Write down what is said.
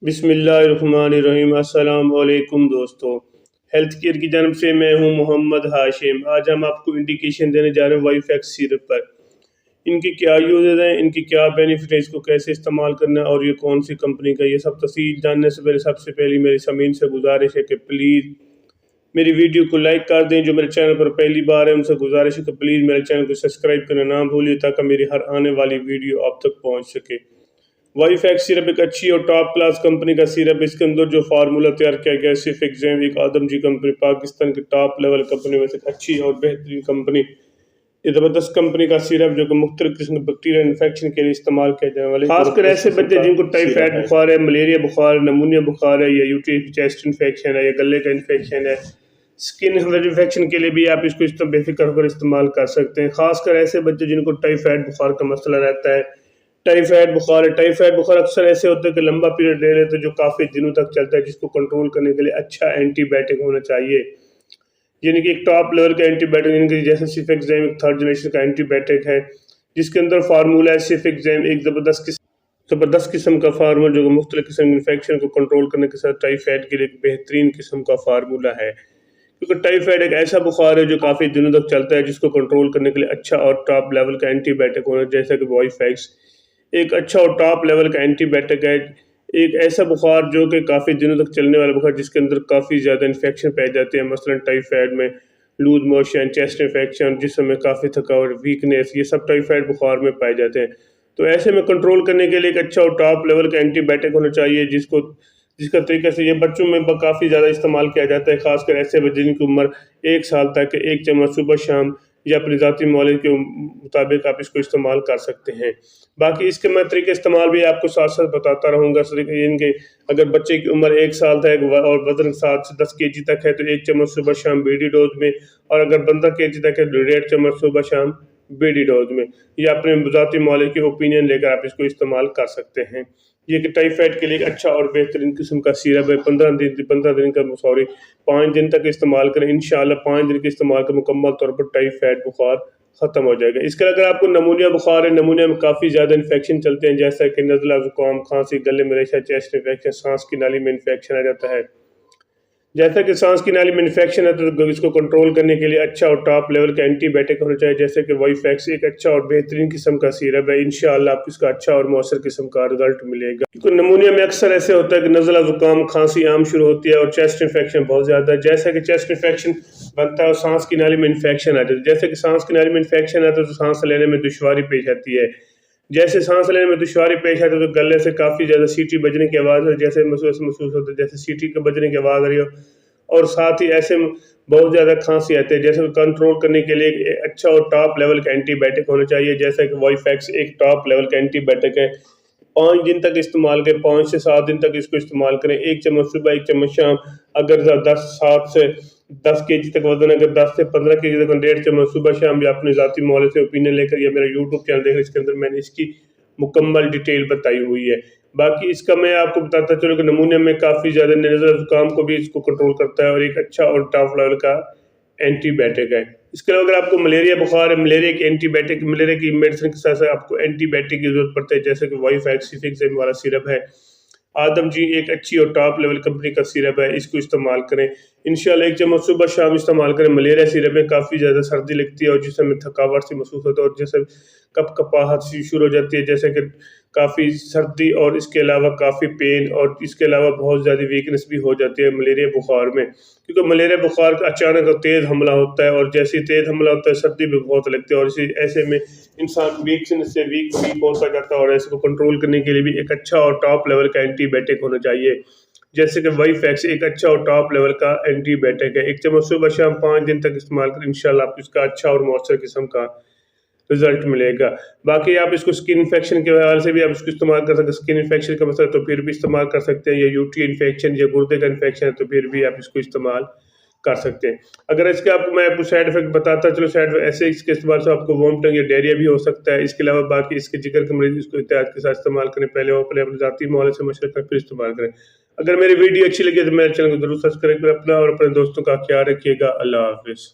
بسم اللہ الرحمن الرحیم۔ السلام علیکم دوستو، ہیلتھ کیئر کی جانب سے میں ہوں محمد ہاشم۔ آج ہم آپ کو انڈیکیشن دینے جا رہے ہیں وائیفیکس سیرپ پر۔ ان کی کیا یوزز ہیں، ان کی کیا بینیفٹ ہے، اس کو کیسے استعمال کرنا ہے اور یہ کون سی کمپنی کا، یہ سب تفصیل جاننے سے پہلے سب سے پہلی میری سامعین سے گزارش ہے کہ پلیز میری ویڈیو کو لائک کر دیں۔ جو میرے چینل پر پہلی بار ہے ان سے گزارش ہے کہ پلیز میرے چینل کو سبسکرائب کرنا نہ بھولیے تاکہ میری ہر آنے والی ویڈیو آپ تک پہنچ سکے۔ وائیفیکس سیرپ ایک اچھی اور ٹاپ کلاس کمپنی کا سیرپ ہے۔ اس کے اندر جو فارمولہ تیار کیا گیا ہے سیفکزیم، ایک آدم جی کمپنی، پاکستان کی ٹاپ لیول کمپنی میں سے اچھی اور بہترین کمپنی، یہ زبردست کمپنی کا سیرپ جو کہ مختلف قسم کے بیکٹیریا انفیکشن کے لیے استعمال کیا جانے والے، خاص کر ایسے بچے جن کو ٹائیفائڈ بخار ہے، ملیریا بخار، نمونیا بخار ہے، یا یوٹری چیسٹ انفیکشن ہے، یا گلے کا انفیکشن ہے، اسکن انفیکشن کے لیے بھی آپ اس کو بے فکر ہو کر استعمال کر سکتے ہیں۔ خاص کر ایسے بچے جن کو ٹائیفائڈ بخار کا مسئلہ رہتا ہے، ٹائیفائڈ بخار اکثر ایسے ہوتا ہے کہ لمبا پیریڈ لے لیتے جو کافی دنوں تک چلتا ہے، جس کو کنٹرول کرنے کے لیے اچھا اینٹی بائیوٹک ہونا چاہیے، یعنی کہ ایک ٹاپ لیول کا اینٹی بائیوٹک، یعنی کہ جیسے سیفکزیم ایک تھرڈ جنریشن کا اینٹی بائیوٹک ہے، جس کے اندر فارمولہ ہے سیفکزیم ایک زبردست قسم کا فارمولہ جو مختلف قسم کی انفیکشن کو کنٹرول کرنے کے ساتھ ٹائیفائڈ کے لیے ایک بہترین قسم کا فارمولہ ہے، کیونکہ ٹائیفائڈ ایک ایسا بخار ہے جو کافی دنوں تک چلتا ہے، جس کو کنٹرول کرنے کے لیے اچھا اور ٹاپ لیول کا اینٹی بائیوٹک ہونا، جیسا کہ وائیفیکس ایک اچھا اور ٹاپ لیول کا اینٹی بائیوٹک ہے۔ ایک ایسا بخار جو کہ کافی دنوں تک چلنے والا بخار، جس کے اندر کافی زیادہ انفیکشن پائے جاتے ہیں، مثلا ٹائیفائڈ میں لوز موشن، چیسٹ انفیکشن، جسم میں کافی تھکاوٹ، ویکنیس، یہ سب ٹائیفائڈ بخار میں پائے جاتے ہیں۔ تو ایسے میں کنٹرول کرنے کے لیے ایک اچھا اور ٹاپ لیول کا اینٹی بائیوٹک ہونا چاہیے، جس کا طریقہ سے یہ بچوں میں کافی زیادہ استعمال کیا جاتا ہے، خاص کر ایسے بچے جن کی عمر 1 سال تک، 1 چمچ صبح شام یا اپنی ذاتی مولد کے مطابق آپ اس کو استعمال کر سکتے ہیں۔ باقی اس کے میں طریقہ استعمال بھی آپ کو ساتھ ساتھ بتاتا رہوں گا، ان کے اگر بچے کی عمر 1 سال تک اور وزن 7 سے 10 kg تک ہے تو 1 چمچ صبح شام BD ڈوز میں، اور اگر 15 kg تک ہے تو 1.5 چمچ صبح شام BD ڈوز میں، یا اپنے ذاتی مولد کے اوپینین لے کر آپ اس کو استعمال کر سکتے ہیں۔ یہ کہ ٹائیفائڈ کے لیے ایک اچھا اور بہترین قسم کا سیرپ ہے۔ 5 دن تک استعمال کریں، انشاءاللہ 5 دن کے استعمال کا مکمل طور پر ٹائیفائڈ بخار ختم ہو جائے گا۔ اس کے اگر آپ کو نمونیا بخار ہے، نمونیا میں کافی زیادہ انفیکشن چلتے ہیں، جیسا کہ نزلہ، زکام، کھانسی، گلے میں ریشہ، چیسٹ انفیکشن، سانس کی نالی میں انفیکشن آ جاتا ہے۔ جیسا کہ سانس کی نالی میں انفیکشن ہے تو اس کو کنٹرول کرنے کے لیے اچھا اور ٹاپ لیول کا اینٹی بائیوٹک ہونا چاہیے، جیسے کہ وائیفیکس ایک اچھا اور بہترین قسم کا سیرپ ہے۔ انشاءاللہ آپ اس کا اچھا اور مؤثر قسم کا رزلٹ ملے گا۔ کیونکہ نمونیا میں اکثر ایسے ہوتا ہے کہ نزلہ، زکام، کھانسی عام شروع ہوتی ہے اور چیسٹ انفیکشن بہت زیادہ ہے۔ جیسا کہ چیسٹ انفیکشن بنتا ہے اور سانس کی نالی میں انفیکشن آ جاتا ہے، جیسے کہ سانس کی نالی میں انفیکشن آتا ہے تو سانس لینے میں دشواری پیش آتی ہے۔ جیسے سانس لینے میں دشواری پیش آتی ہے تو گلے سے کافی زیادہ سیٹی بجنے کی آواز جیسے محسوس ہوتا ہے، جیسے سیٹی کے بجنے کی آواز آ رہی ہو، اور ساتھ ہی ایسے بہت زیادہ کھانسی آتی ہے۔ جیسے کنٹرول کرنے کے لیے ایک اچھا اور ٹاپ لیول کا اینٹی بائیوٹک ہونا چاہیے، جیسا کہ وائیفیکس ایک ٹاپ لیول کا اینٹی بائیوٹک ہے۔ 5 دن تک استعمال کریں، 5 سے 7 دن تک اس کو استعمال کریں، 1 چمچ صبح، 1 چمچ شام۔ اگر 7 سے 10 kg تک وزن، اگر 10 سے 15 kg تک 1.5 چمچ صبح شام، یا اپنے ذاتی مولد سے اوپینین لے کر، یا میرا YouTube چینل دیکھ، اس کے اندر میں نے اس کی مکمل ڈیٹیل بتائی ہوئی ہے۔ باقی اس کا میں آپ کو بتاتا چلوں کہ نمونیا میں کافی زیادہ نزلہ، زکام کو بھی اس کو کنٹرول کرتا ہے اور ایک اچھا اور ٹاپ لیول کا اینٹی بائیوٹک ہے۔ اس کے علاوہ اگر آپ کو ملیریا بخار ہے، ملیریا کی اینٹی بائیوٹک، ملیریا کی میڈیسن کے ساتھ ساتھ آپ کو اینٹی بائیوٹک کی ضرورت پڑتی ہے، جیسے کہ وائیفیکس سیفکزیم والا سیرپ ہے۔ آدم جی ایک اچھی اور ٹاپ لیول کمپنی کا سیرپ ہے، اس کو استعمال کریں انشاءاللہ۔ 1 چمچ صبح شام استعمال کریں۔ ملیریا سیرپ میں کافی زیادہ سردی لگتی ہے اور جسم میں تھکاوٹ سی محسوس ہوتا ہے اور جیسے کپاہٹ سی شروع ہو جاتی ہے، جیسے کہ کافی سردی، اور اس کے علاوہ کافی پین، اور اس کے علاوہ بہت زیادہ ویکنس بھی ہو جاتی ہے ملیریا بخار میں، کیونکہ ملیریا بخار کا اچانک اور تیز حملہ ہوتا ہے، اور جیسے تیز حملہ ہوتا ہے سردی بھی بہت لگتی ہے، اور ایسے میں انسان ویکنس سے ویک ہوتا جاتا ہے، اور ایسے کو کنٹرول کرنے کے لیے بھی ایک اچھا اور ٹاپ لیول کا اینٹی بائیوٹک ہونا چاہیے، جیسے کہ وائیفیکس ایک اچھا اور ٹاپ لیول کا اینٹی بائیوٹک ہے۔ 1 چمچ صبح شام 5 دن تک استعمال کریں، انشاءاللہ آپ اس کا اچھا اور مؤثر قسم کا رزلٹ ملے گا۔ باقی آپ اس کو سکن انفیکشن کے حوالے سے بھی آپ اس کو استعمال کر سکتے ہیں، سکن انفیکشن کا مسئلہ تو پھر بھی استعمال کر سکتے ہیں، یا یوٹری انفیکشن یا گردے کا انفیکشن ہے تو پھر بھی آپ اس کو استعمال کر سکتے ہیں۔ اگر اس کے میں آپ کو سائیڈ ایفیکٹ بتاتا چلو، سائیڈ ایفیکٹ ایسے اس کے استعمال سے آپ کو وومٹنگ یا ڈائریا بھی ہو سکتا ہے۔ اس کے علاوہ باقی اس کے جگر کے مریض اس کو احتیاط کے ساتھ استعمال کریں، پہلے اپنے ذاتی مولد سے مشورہ کریں پھر استعمال کریں۔ اگر میری ویڈیو اچھی لگی تو میرے چینل کو ضرور سبسکرائب کریں، اپنا اور اپنے دوستوں کا خیال رکھیے گا۔ اللہ حافظ۔